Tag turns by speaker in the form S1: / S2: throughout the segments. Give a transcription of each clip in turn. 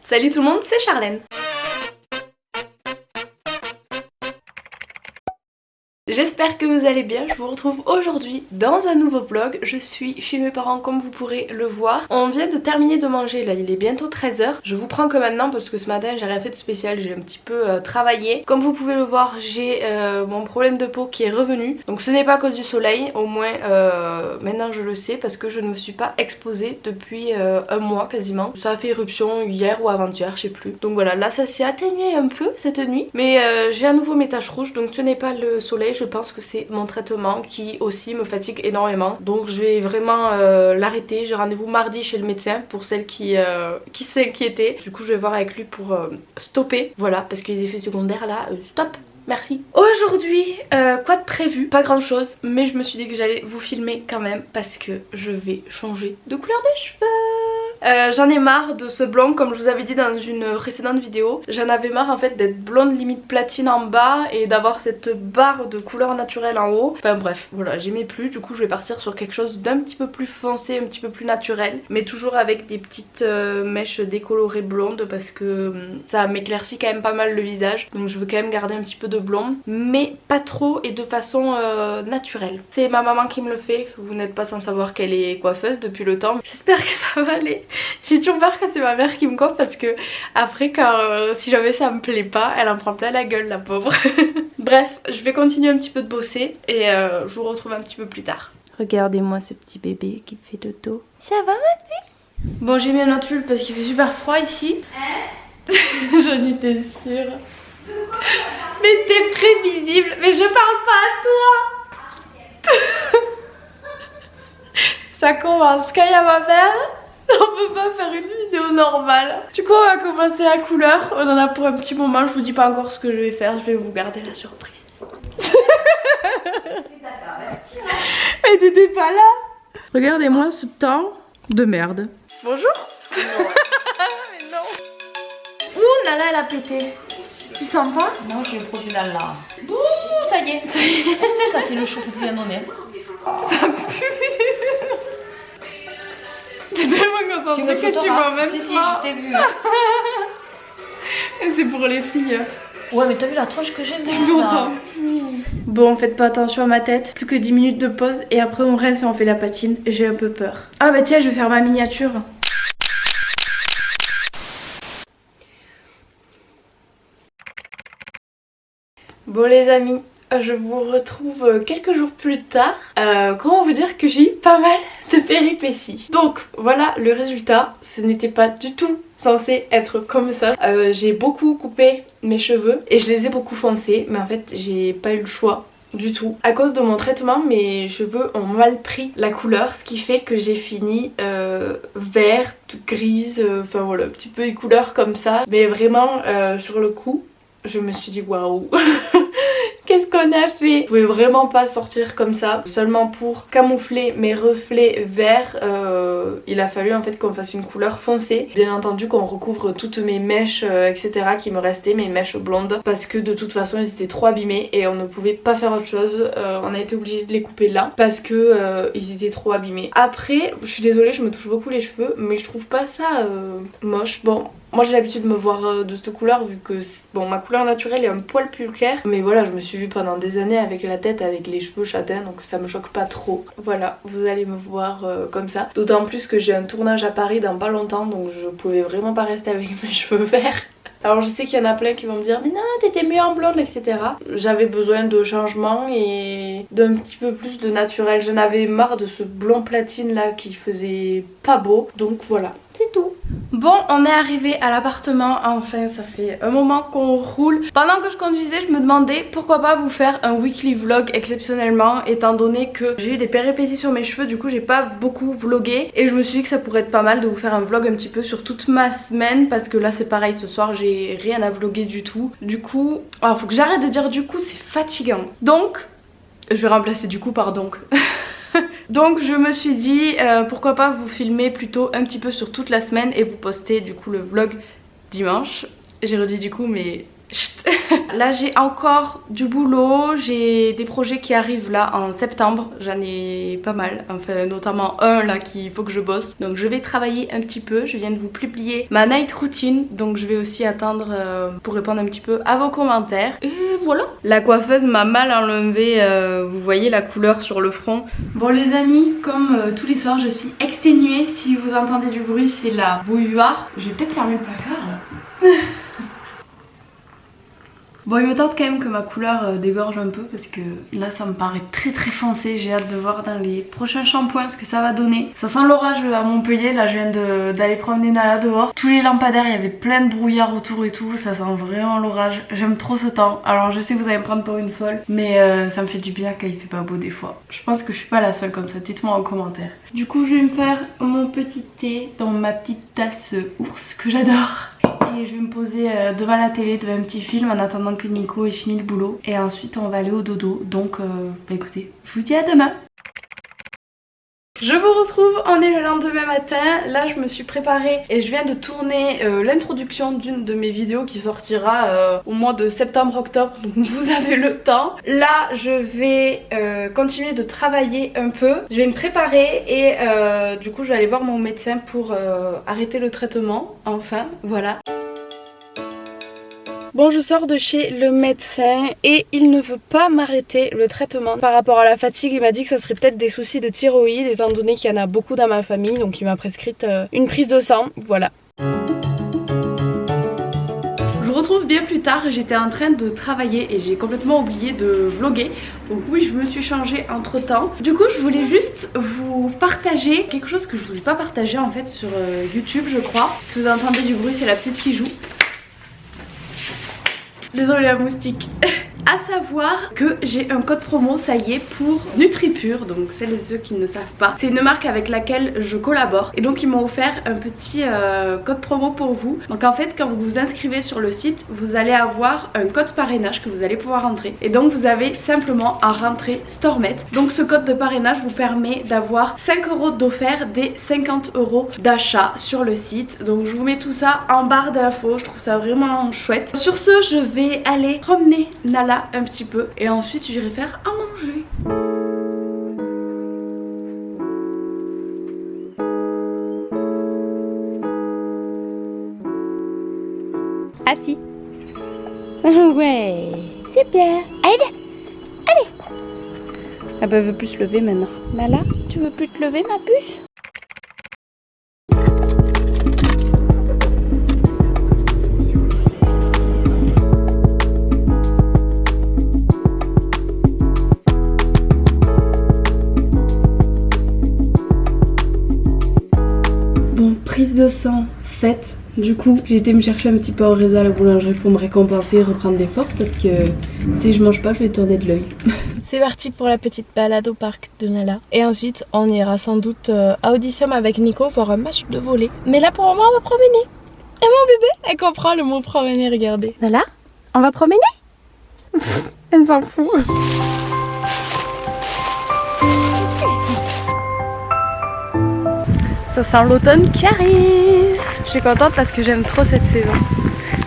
S1: Salut tout le monde, c'est Charlène. J'espère que vous allez bien, je vous retrouve aujourd'hui dans un nouveau vlog. Je suis chez mes parents comme vous pourrez le voir. On vient de terminer de manger, là il est bientôt 13 h. Je vous prends que maintenant parce que ce matin j'ai rien fait de spécial, j'ai un petit peu travaillé. Comme vous pouvez le voir, j'ai mon problème de peau qui est revenu. Donc ce n'est pas à cause du soleil, au moins maintenant je le sais parce que je ne me suis pas exposée depuis un mois quasiment. Ça a fait éruption hier ou avant-hier, je sais plus. Donc voilà, là ça s'est atténué un peu cette nuit. Mais j'ai à nouveau mes taches rouges, donc ce n'est pas le soleil. Je pense que c'est mon traitement qui aussi me fatigue énormément. Donc je vais vraiment l'arrêter. J'ai rendez-vous mardi chez le médecin pour celles qui s'inquiétaient. Du coup je vais voir avec lui pour stopper. Voilà, parce que les effets secondaires là, stop. Merci. Aujourd'hui, quoi de prévu? Pas grand chose, mais je me suis dit que j'allais vous filmer quand même parce que je vais changer de couleur de cheveux. J'en ai marre de ce blond, comme je vous avais dit dans une précédente vidéo. J'en avais marre en fait d'être blonde limite platine en bas et d'avoir cette barre de couleur naturelle en haut. Enfin bref, voilà, j'aimais plus. Du coup je vais partir sur quelque chose d'un petit peu plus foncé, un petit peu plus naturel, mais toujours avec des petites mèches décolorées blondes parce que ça m'éclaircit quand même pas mal le visage. Donc je veux quand même garder un petit peu de blond, mais pas trop et de façon naturelle. C'est ma maman qui me le fait, vous n'êtes pas sans savoir qu'elle est coiffeuse depuis le temps. J'espère que ça va aller. J'ai toujours peur quand c'est ma mère qui me coiffe parce que après quand si jamais ça me plaît pas, elle en prend plein la gueule la pauvre. Bref, je vais continuer un petit peu de bosser et je vous retrouve un petit peu plus tard. Regardez-moi ce petit bébé qui fait dodo. Ça va ma puce? Bon, j'ai mis un autre pull parce qu'il fait super froid ici. J'en étais sûre. Mais t'es prévisible, mais je parle pas à toi. Ça commence quand il y a ma mère. On peut pas faire une vidéo normale. Du coup on va commencer la couleur. On en a pour un petit moment, je vous dis pas encore ce que je vais faire. Je vais vous garder la surprise. Mais t'étais pas là. Regardez-moi ce temps de merde. Bonjour. Mais non. Ouh Nala elle a pété. Tu sens pas?
S2: Non, j'ai le produit dans là.
S1: Ouh ça y est.
S2: Ça c'est le chauffe-plus à donner.
S1: Ça pue. T'es tellement contente que tu vois même
S2: si,
S1: pas.
S2: Si, je t'ai vu.
S1: C'est pour les filles.
S2: Ouais, mais t'as vu la tronche que j'ai
S1: là. Bon, faites pas attention à ma tête. Plus que 10 minutes de pause et après on reste et on fait la patine. J'ai un peu peur. Ah bah tiens, je vais faire ma miniature. Bon les amis, je vous retrouve quelques jours plus tard. Comment vous dire que j'ai eu pas mal de péripéties. Donc voilà le résultat. Ce n'était pas du tout censé être comme ça. J'ai beaucoup coupé mes cheveux et je les ai beaucoup foncés. Mais en fait j'ai pas eu le choix du tout. À cause de mon traitement, mes cheveux ont mal pris la couleur. Ce qui fait que j'ai fini verte, grise, enfin voilà, un petit peu une couleur comme ça. Mais vraiment sur le coup, je me suis dit waouh. Qu'est-ce qu'on a fait? Je pouvais vraiment pas sortir comme ça. Seulement pour camoufler mes reflets verts, il a fallu en fait qu'on fasse une couleur foncée. Bien entendu qu'on recouvre toutes mes mèches etc. qui me restaient, mes mèches blondes. Parce que de toute façon ils étaient trop abîmés et on ne pouvait pas faire autre chose. On a été obligé de les couper là parce que ils étaient trop abîmés. Après, je suis désolée, je me touche beaucoup les cheveux, mais je trouve pas ça moche. Bon, moi j'ai l'habitude de me voir de cette couleur vu que bon, ma couleur naturelle est un poil plus clair. Mais voilà, je me suis vue pendant des années avec la tête, avec les cheveux châtains, donc ça me choque pas trop. Voilà, vous allez me voir comme ça. D'autant plus que j'ai un tournage à Paris dans pas longtemps, donc je pouvais vraiment pas rester avec mes cheveux verts. Alors je sais qu'il y en a plein qui vont me dire mais non t'étais mieux en blonde etc. J'avais besoin de changement et d'un petit peu plus de naturel. J'en avais marre de ce blond platine là qui faisait pas beau. Donc voilà, c'est tout. Bon, on est arrivé à l'appartement, enfin ça fait un moment qu'on roule. Pendant que je conduisais, je me demandais pourquoi pas vous faire un weekly vlog exceptionnellement, étant donné que j'ai eu des péripéties sur mes cheveux, du coup j'ai pas beaucoup vlogué. Et je me suis dit que ça pourrait être pas mal de vous faire un vlog un petit peu sur toute ma semaine, parce que là c'est pareil, ce soir j'ai rien à vlogger du tout. Du coup, faut que j'arrête de dire du coup, c'est fatigant. Donc, je vais remplacer du coup par donc. Donc je me suis dit pourquoi pas vous filmer plutôt un petit peu sur toute la semaine et vous poster du coup le vlog dimanche. J'ai redit du coup mais Chut. Là j'ai encore du boulot, j'ai des projets qui arrivent là en septembre, j'en ai pas mal, enfin notamment un là qu'il faut que je bosse. Donc je vais travailler un petit peu, je viens de vous publier ma night routine, donc je vais aussi attendre pour répondre un petit peu à vos commentaires. Et voilà. La coiffeuse m'a mal enlevé, vous voyez la couleur sur le front. Bon les amis, comme tous les soirs je suis exténuée, si vous entendez du bruit c'est la bouilloire. Je vais peut-être fermer le placard là. Bon il me tente quand même que ma couleur dégorge un peu parce que là ça me paraît très foncé. J'ai hâte de voir dans les prochains shampoings ce que ça va donner. Ça sent l'orage à Montpellier, là je viens d'aller promener Nala dehors. Tous les lampadaires il y avait plein de brouillard autour et tout, ça sent vraiment l'orage. J'aime trop ce temps. Alors je sais que vous allez me prendre pour une folle, mais ça me fait du bien quand il fait pas beau des fois. Je pense que je suis pas la seule comme ça, dites-moi en commentaire. Du coup je vais me faire mon petit thé dans ma petite tasse ours que j'adore. Et je vais me poser devant la télé, devant un petit film en attendant que Nico ait fini le boulot. Et ensuite on va aller au dodo. Donc bah écoutez, je vous dis à demain. Je vous retrouve, on est le lendemain matin. Là je me suis préparée et je viens de tourner l'introduction d'une de mes vidéos qui sortira au mois de septembre-octobre. Donc vous avez le temps. Là je vais continuer de travailler un peu. Je vais me préparer et du coup je vais aller voir mon médecin pour arrêter le traitement. Enfin voilà. Bon je sors de chez le médecin et il ne veut pas m'arrêter le traitement par rapport à la fatigue. Il m'a dit que ça serait peut-être des soucis de thyroïde étant donné qu'il y en a beaucoup dans ma famille. Donc il m'a prescrite une prise de sang, voilà. Je vous retrouve bien plus tard, j'étais en train de travailler et j'ai complètement oublié de vlogger. Donc oui je me suis changée entre temps. Du coup je voulais juste vous partager quelque chose que je vous ai pas partagé en fait sur YouTube je crois. Si vous entendez du bruit c'est la petite qui joue. Désolée la moustique. À savoir que j'ai un code promo, ça y est, pour NutriPure, donc celles et ceux qui ne savent pas. C'est une marque avec laquelle je collabore et donc ils m'ont offert un petit code promo pour vous. Donc en fait quand vous vous inscrivez sur le site, vous allez avoir un code parrainage que vous allez pouvoir rentrer. Et donc vous avez simplement à rentrer StoreMet. Donc ce code de parrainage vous permet d'avoir 5 € d'offert des 50 € d'achat sur le site. Donc je vous mets tout ça en barre d'infos, je trouve ça vraiment chouette. Sur ce, je vais aller promener Nala un petit peu et ensuite j'irai faire à manger. Assis. Ouais, c'est bien. Allez, allez. Ah bah elle veut plus se lever maintenant. Nala, tu veux plus te lever ma puce? Prise de sang faite. Du coup j'ai été me chercher un petit peu en résa à la boulangerie pour me récompenser et reprendre des forces parce que si je mange pas je vais tourner de l'œil. C'est parti pour la petite balade au parc de Nala. Et ensuite on ira sans doute à Audition avec Nico voir un match de volley. Mais là pour le moment on va promener. Et mon bébé elle comprend le mot promener, regardez. Nala, on va promener. Elle s'en fout. Ça sent l'automne qui arrive. Je suis contente parce que j'aime trop cette saison.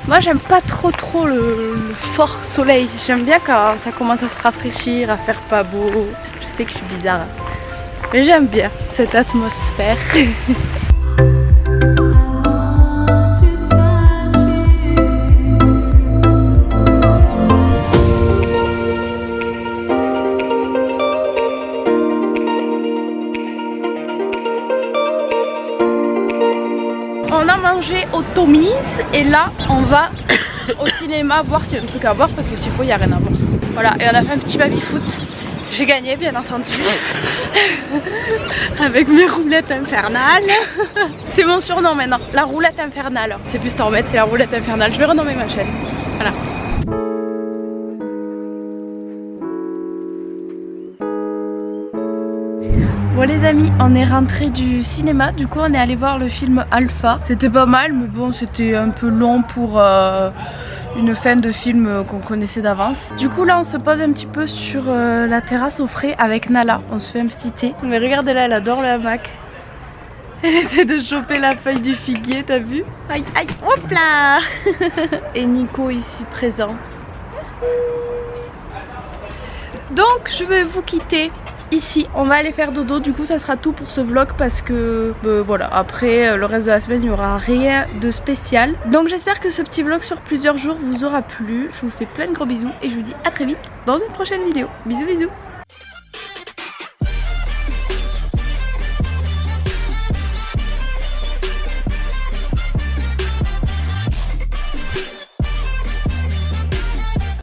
S1: Moi j'aime pas trop le fort soleil. J'aime bien quand ça commence à se rafraîchir, à faire pas beau. Je sais que je suis bizarre. Mais j'aime bien cette atmosphère. On a mangé au Tommy's et là on va au cinéma voir s'il y a un truc à voir parce que s'il faut il n'y a rien à voir. Voilà, et on a fait un petit baby foot. J'ai gagné bien entendu avec mes roulettes infernales. C'est mon surnom maintenant, la roulette infernale. C'est plus Stormette, c'est la roulette infernale. Je vais renommer ma chaîne. Voilà. Bon les amis, on est rentré du cinéma, du coup on est allé voir le film Alpha. C'était pas mal mais bon c'était un peu long pour une fin de film qu'on connaissait d'avance. Du coup là on se pose un petit peu sur la terrasse au frais avec Nala, on se fait un petit thé. Mais regardez là, elle adore le hamac. Elle essaie de choper la feuille du figuier, t'as vu? Aïe, aïe, hop là. Et Nico ici présent. Donc je vais vous quitter ici. On va aller faire dodo, du coup ça sera tout pour ce vlog parce que voilà, après le reste de la semaine il n'y aura rien de spécial. Donc j'espère que ce petit vlog sur plusieurs jours vous aura plu. Je vous fais plein de gros bisous et je vous dis à très vite dans une prochaine vidéo. Bisous bisous.